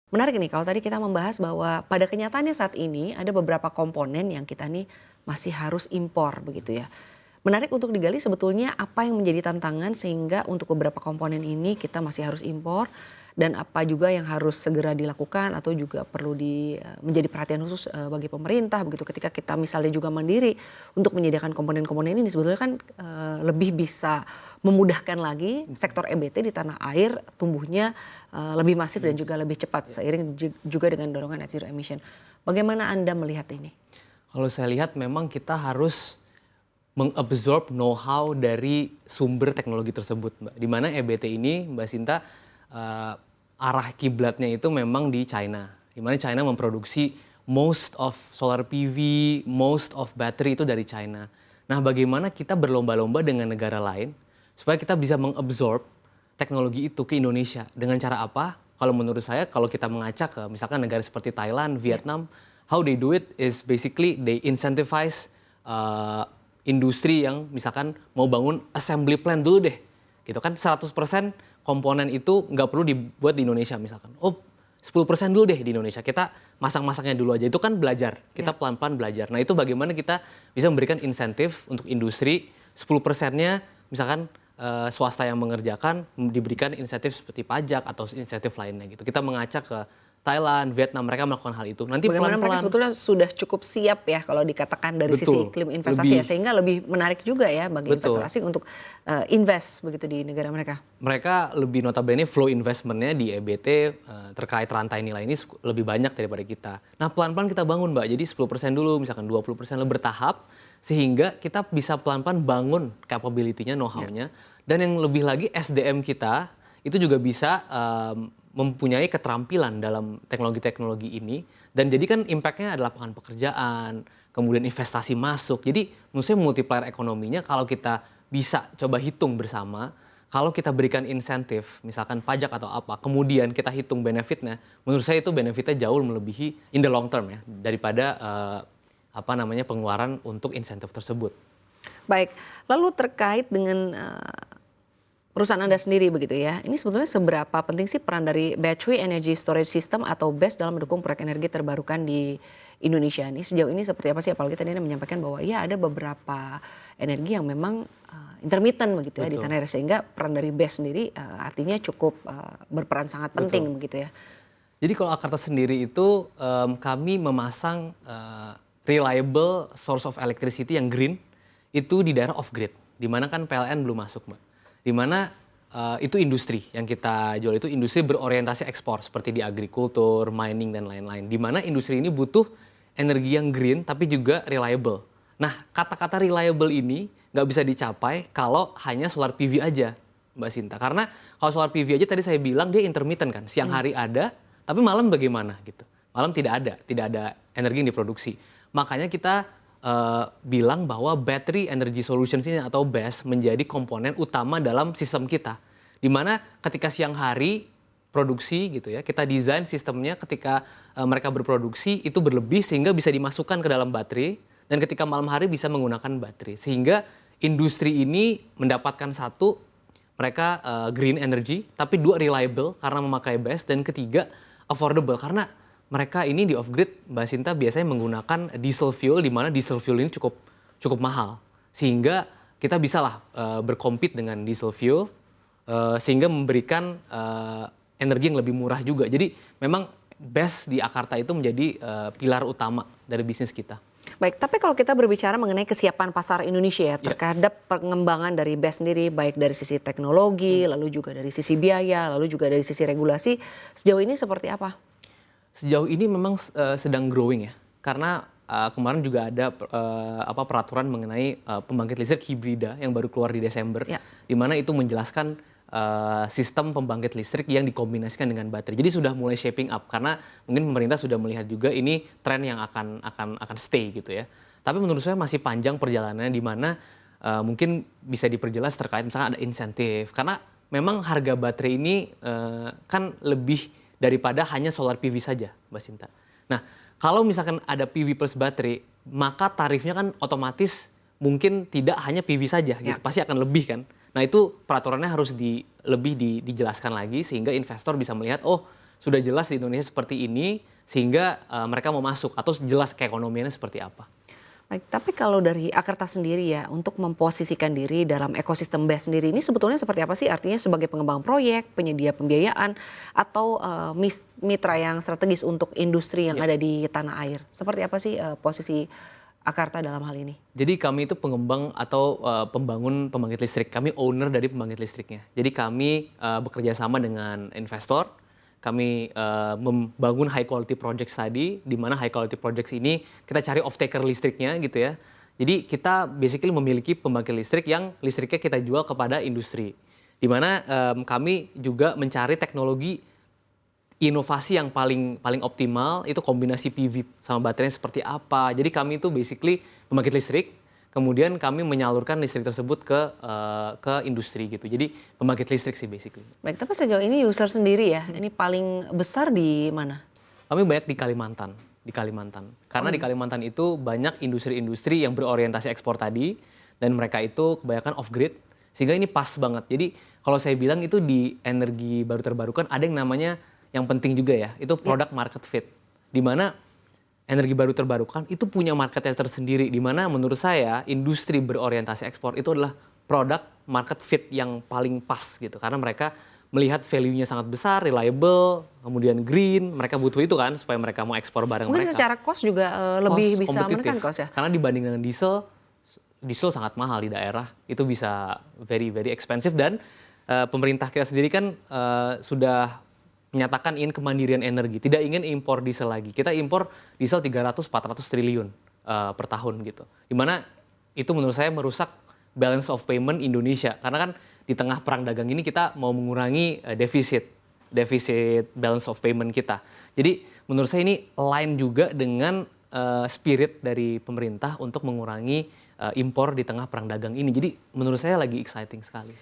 Menarik nih kalau tadi kita membahas bahwa pada kenyataannya saat ini ada beberapa komponen yang kita nih masih harus impor begitu ya. Menarik untuk digali sebetulnya apa yang menjadi tantangan sehingga untuk beberapa komponen ini kita masih harus impor dan apa juga yang harus segera dilakukan atau juga perlu menjadi perhatian khusus bagi pemerintah begitu ketika kita misalnya juga mandiri untuk menyediakan komponen-komponen ini sebetulnya kan lebih bisa memudahkan lagi sektor EBT di tanah air tumbuhnya lebih masif dan juga lebih cepat seiring juga dengan dorongan net zero emission. Bagaimana Anda melihat ini? Kalau saya lihat memang kita harus mengabsorb know-how dari sumber teknologi tersebut, Mbak. Di mana EBT ini, Mbak Sinta, arah kiblatnya itu memang di China. Di mana China memproduksi most of solar PV, most of battery itu dari China. Nah, bagaimana kita berlomba-lomba dengan negara lain supaya kita bisa mengabsorb teknologi itu ke Indonesia. Dengan cara apa? Kalau menurut saya, kalau kita mengaca ke misalkan negara seperti Thailand, Vietnam, how they do it is basically they incentivize industri yang misalkan mau bangun assembly plant dulu deh. Gitu kan 100% komponen itu nggak perlu dibuat di Indonesia misalkan. Oh, 10% dulu deh di Indonesia. Kita masang-masangnya dulu aja. Itu kan belajar. Kita pelan-pelan belajar. Nah, itu bagaimana kita bisa memberikan insentif untuk industri 10%-nya misalkan swasta yang mengerjakan diberikan insentif seperti pajak atau insentif lainnya gitu. Kita mengacak ke Thailand, Vietnam, mereka melakukan hal itu. Nanti Bagaimana mereka pelan-pelan. sebetulnya sudah cukup siap ya kalau dikatakan dari sisi Betul. iklim investasi ya sehingga lebih menarik juga ya bagi investor Betul. asing untuk invest begitu di negara mereka. Mereka lebih notabene flow investment-nya di EBT terkait rantai nilai ini lebih banyak daripada kita. Nah, pelan-pelan kita bangun, Mbak. Jadi 10% dulu, misalkan 20% lebih bertahap sehingga kita bisa pelan-pelan bangun capability-nya, know-how-nya. Dan yang lebih lagi SDM kita itu juga bisa mempunyai keterampilan dalam teknologi-teknologi ini. Dan jadi kan impact-nya adalah lapangan pekerjaan, kemudian investasi masuk. Jadi menurut saya multiplier ekonominya kalau kita bisa coba hitung bersama, kalau kita berikan insentif, misalkan pajak atau apa, kemudian kita hitung benefitnya, menurut saya itu benefitnya jauh melebihi in the long term ya, daripada pengeluaran untuk insentif tersebut. Baik, lalu terkait dengan perusahaan Anda sendiri begitu ya, ini sebetulnya seberapa penting sih peran dari Battery Energy Storage System atau BESS dalam mendukung proyek energi terbarukan di Indonesia ini? Sejauh ini seperti apa sih? Apalagi tadi Anda menyampaikan bahwa ya ada beberapa energi yang memang intermittent begitu ya di Betul. tanah air sehingga peran dari BESS sendiri artinya cukup berperan sangat penting begitu ya. Jadi kalau Akarta sendiri itu kami memasang reliable source of electricity yang green itu di daerah off grid, di mana kan PLN belum masuk, Mbak. Di mana itu industri yang kita jual itu industri berorientasi ekspor seperti di agrikultur, mining dan lain-lain. Di mana industri ini butuh energi yang green tapi juga reliable. Nah, kata-kata reliable ini nggak bisa dicapai kalau hanya solar PV aja, Mbak Sinta. Karena kalau solar PV aja tadi saya bilang dia intermittent kan, siang hari ada, tapi malam bagaimana gitu. Malam tidak ada energi yang diproduksi. Makanya kita bilang bahwa battery energy solutions ini atau BESS menjadi komponen utama dalam sistem kita. Di mana ketika siang hari produksi gitu ya, kita desain sistemnya ketika mereka berproduksi itu berlebih sehingga bisa dimasukkan ke dalam baterai dan ketika malam hari bisa menggunakan baterai. Sehingga industri ini mendapatkan satu mereka green energy, tapi dua reliable karena memakai BESS dan ketiga affordable karena mereka ini di off grid, Mbak Sinta biasanya menggunakan diesel fuel di mana diesel fuel ini cukup mahal sehingga kita bisalah berkompet dengan diesel fuel sehingga memberikan energi yang lebih murah juga. Jadi memang BESS di Akarta itu menjadi pilar utama dari bisnis kita. Baik, tapi kalau kita berbicara mengenai kesiapan pasar Indonesia ya, terhadap pengembangan dari BESS sendiri, baik dari sisi teknologi, lalu juga dari sisi biaya, lalu juga dari sisi regulasi, sejauh ini seperti apa? Sejauh ini memang sedang growing ya, karena kemarin juga ada peraturan mengenai pembangkit listrik hibrida yang baru keluar di Desember, di mana itu menjelaskan sistem pembangkit listrik yang dikombinasikan dengan baterai. Jadi sudah mulai shaping up karena mungkin pemerintah sudah melihat juga ini tren yang akan stay gitu ya. Tapi menurut saya masih panjang perjalanannya di mana mungkin bisa diperjelas terkait misalnya ada insentif karena memang harga baterai ini kan lebih daripada hanya solar PV saja, Mbak Sinta. Nah, kalau misalkan ada PV plus baterai, maka tarifnya kan otomatis mungkin tidak hanya PV saja, gitu. Pasti akan lebih kan. Nah, itu peraturannya harus lebih dijelaskan lagi sehingga investor bisa melihat, oh sudah jelas di Indonesia seperti ini sehingga mereka mau masuk atau jelas keekonomiannya seperti apa. Baik, tapi kalau dari Akerta sendiri ya, untuk memposisikan diri dalam ekosistem BES sendiri ini sebetulnya seperti apa sih? Artinya sebagai pengembang proyek, penyedia pembiayaan, atau mitra yang strategis untuk industri yang Ya. ada di tanah air? Seperti apa sih posisi Akerta dalam hal ini? Jadi kami itu pengembang atau pembangun pembangkit listrik. Kami owner dari pembangkit listriknya. Jadi kami bekerja sama dengan investor. Kami membangun high quality projects tadi, di mana high quality projects ini kita cari off taker listriknya gitu ya. Jadi kita basically memiliki pembangkit listrik yang listriknya kita jual kepada industri. Di mana kami juga mencari teknologi inovasi yang paling optimal itu kombinasi PV sama baterainya seperti apa. Jadi kami itu basically pembangkit listrik, kemudian kami menyalurkan listrik tersebut ke industri gitu. Jadi pembangkit listrik sih basically. Baik, tapi sejauh ini user sendiri ya, ini paling besar di mana? Kami banyak di Kalimantan, di Kalimantan. Karena di Kalimantan itu banyak industri-industri yang berorientasi ekspor tadi dan mereka itu kebanyakan off grid sehingga ini pas banget. Jadi kalau saya bilang itu di energi baru terbarukan ada yang namanya yang penting juga ya, itu product market fit. Di mana energi baru terbarukan itu punya marketnya tersendiri. Di mana menurut saya industri berorientasi ekspor itu adalah product market fit yang paling pas gitu. Karena mereka melihat value-nya sangat besar, reliable, kemudian green, mereka butuh itu kan supaya mereka mau ekspor barang Mungkin mereka. secara cost juga lebih Cost bisa kompetitif. menekan cost ya? Karena dibanding dengan diesel, diesel sangat mahal di daerah, itu bisa very very expensive dan pemerintah kita sendiri kan sudah menyatakan ingin kemandirian energi, tidak ingin impor diesel lagi. Kita impor diesel 300-400 triliun per tahun gitu. Dimana itu menurut saya merusak balance of payment Indonesia. Karena kan di tengah perang dagang ini kita mau mengurangi defisit balance of payment kita. Jadi menurut saya ini line juga dengan spirit dari pemerintah untuk mengurangi impor di tengah perang dagang ini. Jadi menurut saya lagi exciting sekali.